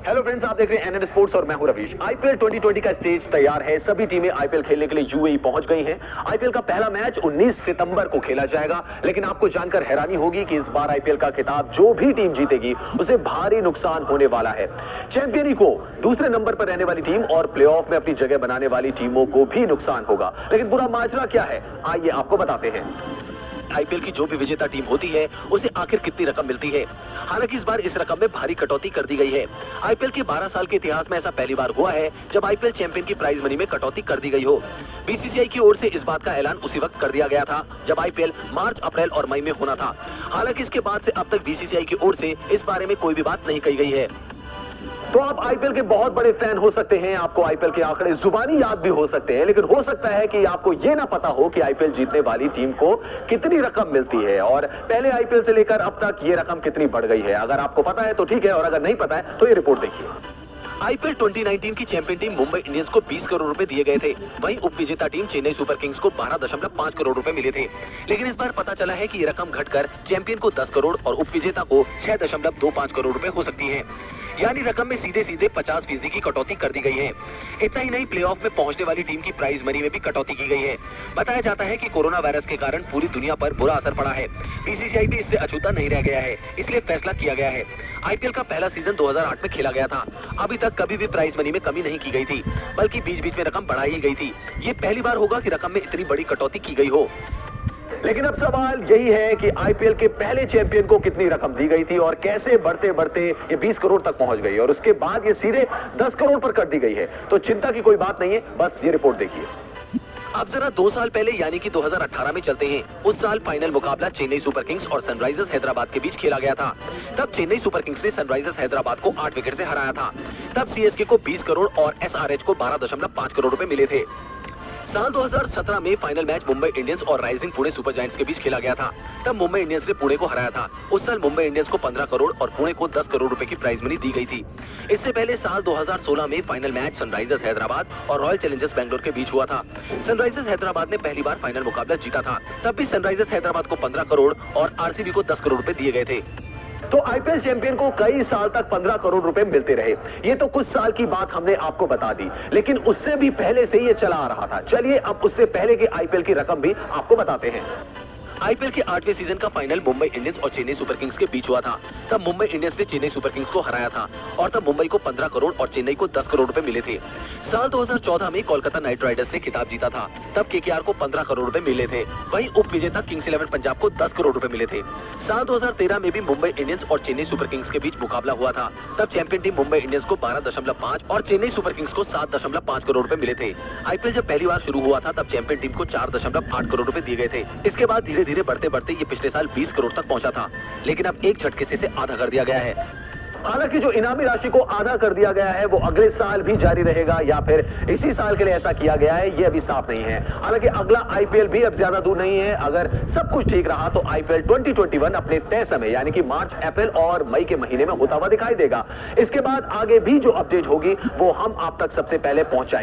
Hello friends, आप देख रहे हैं एनएन स्पोर्ट्स और मैं हूं रवीश। आईपीएल 2020 का स्टेज तैयार है। सभी टीमें आईपीएल खेलने के लिए यूएई पहुंच गई हैं। आईपीएल का पहला मैच 19 सितंबर को खेला जाएगा, लेकिन आपको जानकर हैरानी होगी कि इस बार आईपीएल का खिताब जो भी टीम जीतेगी उसे भारी नुकसान होने वाला है। चैंपियन को दूसरे नंबर पर रहने वाली टीम और प्लेऑफ में अपनी जगह बनाने वाली टीमों को भी नुकसान होगा। लेकिन पूरा माजरा क्या है, आइए आपको बताते हैं। आईपीएल की जो भी विजेता टीम होती है उसे आखिर कितनी रकम मिलती है। हालांकि इस बार इस रकम में भारी कटौती कर दी गई है। आईपीएल के 12 साल के इतिहास में ऐसा पहली बार हुआ है जब आईपीएल चैंपियन की प्राइज मनी में कटौती कर दी गई हो। बीसीसीआई की ओर से इस बात का ऐलान उसी वक्त कर दिया गया था जब आईपीएल मार्च, अप्रैल और मई में होना था। हालांकि इसके बाद से अब तक बीसीसीआई की ओर से इस बारे में कोई भी बात नहीं कही गई है। तो आप आईपीएल के बहुत बड़े फैन हो सकते हैं, आपको आईपीएल के आंकड़े जुबानी याद भी हो सकते हैं, लेकिन हो सकता है कि आपको यह ना पता हो कि आईपीएल जीतने वाली टीम को कितनी रकम मिलती है और पहले आईपीएल से लेकर अब तक यह रकम कितनी बढ़ गई है। अगर आपको पता है तो ठीक है, और अगर नहीं पता है तो ये रिपोर्ट देखिए। आईपीएल 2019 की चैंपियन टीम मुंबई इंडियंस को 20 करोड़ रुपए दिए गए थे। वहीं उप विजेता टीम चेन्नई सुपर किंग्स को 12.5 करोड़ रुपए मिले थे। लेकिन इस बार पता चला है कि ये रकम घटकर चैंपियन को 10 करोड़ और उप विजेता को 6.25 करोड़ रुपए हो सकती है। यानी रकम में सीधे 50% की कटौती कर दी गई है। इतना ही नहीं, प्लेऑफ में पहुंचने वाली टीम की प्राइज मनी में भी कटौती की गई है। बताया जाता है कि कोरोना वायरस के कारण पूरी दुनिया पर बुरा असर पड़ा है। बीसीसीआई भी इससे अछूता नहीं रह गया है, इसलिए फैसला किया गया है। आईपीएल का पहला सीजन 2008 में खेला गया था। अभी तक कभी भी प्राइज मनी में कमी नहीं की गई थी, बल्कि बीच बीच में रकम बढ़ाई गई थी। ये पहली बार होगा कि रकम में इतनी बड़ी कटौती की गई हो। लेकिन अब सवाल यही है कि आईपीएल के पहले चैंपियन को कितनी रकम दी गई थी और कैसे बढ़ते बढ़ते ये 20 करोड़ तक पहुंच गई और उसके बाद ये सीधे 10 करोड़ पर कर दी गई है। तो चिंता की कोई बात नहीं है, बस ये रिपोर्ट देखिए। अब जरा 2 साल पहले यानी कि 2018 में चलते हैं। उस साल फाइनल मुकाबला चेन्नई सुपर किंग्स और सनराइजर्स हैदराबाद के बीच खेला गया था। तब चेन्नई सुपर किंग्स ने सनराइजर्स हैदराबाद को 8 विकेट से हराया था। तब सीएसके को 20 करोड़ और एसआरएच को 12.5 करोड़ रुपए मिले थे। साल 2017 में फाइनल मैच मुंबई इंडियंस और राइजिंग पुणे सुपर जायंट्स के बीच खेला गया था। तब मुंबई इंडियंस ने पुणे को हराया था। उस साल मुंबई इंडियंस को 15 करोड़ और पुणे को 10 करोड़ रुपए की प्राइज मनी दी गई थी। इससे पहले साल 2016 में फाइनल मैच सनराइजर्स हैदराबाद और रॉयल चैलेंजर्स बैंगलोर के बीच हुआ था। सनराइजर्स हैदराबाद ने पहली बार फाइनल मुकाबला जीता था। तब भी सनराइजर्स हैदराबाद को 15 करोड़ और आरसीबी को 10 करोड़ रुपए दिए गए थे। तो आईपीएल चैंपियन को कई साल तक 15 करोड़ रुपए मिलते रहे। ये तो कुछ साल की बात हमने आपको बता दी, लेकिन उससे भी पहले से ये चला आ रहा था। चलिए अब उससे पहले की आईपीएल की रकम भी आपको बताते हैं। आईपीएल के 8वें सीजन का फाइनल मुंबई इंडियंस और चेन्नई सुपर किंग्स के बीच हुआ था। तब मुंबई इंडियंस ने चेन्नई सुपर किंग्स को हराया था और तब मुंबई को 15 करोड़ और चेन्नई को 10 करोड़ रुपए मिले थे। साल 2014 में कोलकाता नाइट राइडर्स ने खिताब जीता था। तब केकेआर को 15 करोड़ रुपए मिले थे। वहीं उप विजेता किंग्स 11 पंजाब को 10 करोड़ रुपए मिले थे। साल 2013 में भी मुंबई इंडियंस और चेन्नई सुपर किंग्स के बीच मुकाबला हुआ था। तब चैंपियन टीम मुंबई इंडियंस को 12.5 और चेन्नई सुपर किंग्स को 7.5 करोड़ रुपए मिले थे। आईपीएल जब पहली बार शुरू हुआ था तब चैंपियन टीम को 4.8 करोड़ रुपए दिए गए थे। इसके बाद धीरे धीरे बढ़ते बढ़ते ये पिछले साल 20 करोड़ तक पहुंचा था, लेकिन अब एक झटके से इसे आधा कर दिया गया है। हालांकि जो इनामी राशि को आधा कर दिया गया है वो अगले साल भी जारी रहेगा या फिर इसी साल के लिए ऐसा किया गया है, ये अभी साफ नहीं है। हालांकि अगला आईपीएल भी अब ज्यादा दूर नहीं है। अगर सब कुछ ठीक रहा तो आईपीएल 2021 अपने तय समय यानी कि मार्च, अप्रैल और मई के महीने में होता हुआ दिखाई देगा। इसके बाद आगे भी जो अपडेट होगी वो हम आप तक सबसे पहले पहुंचाएंगे।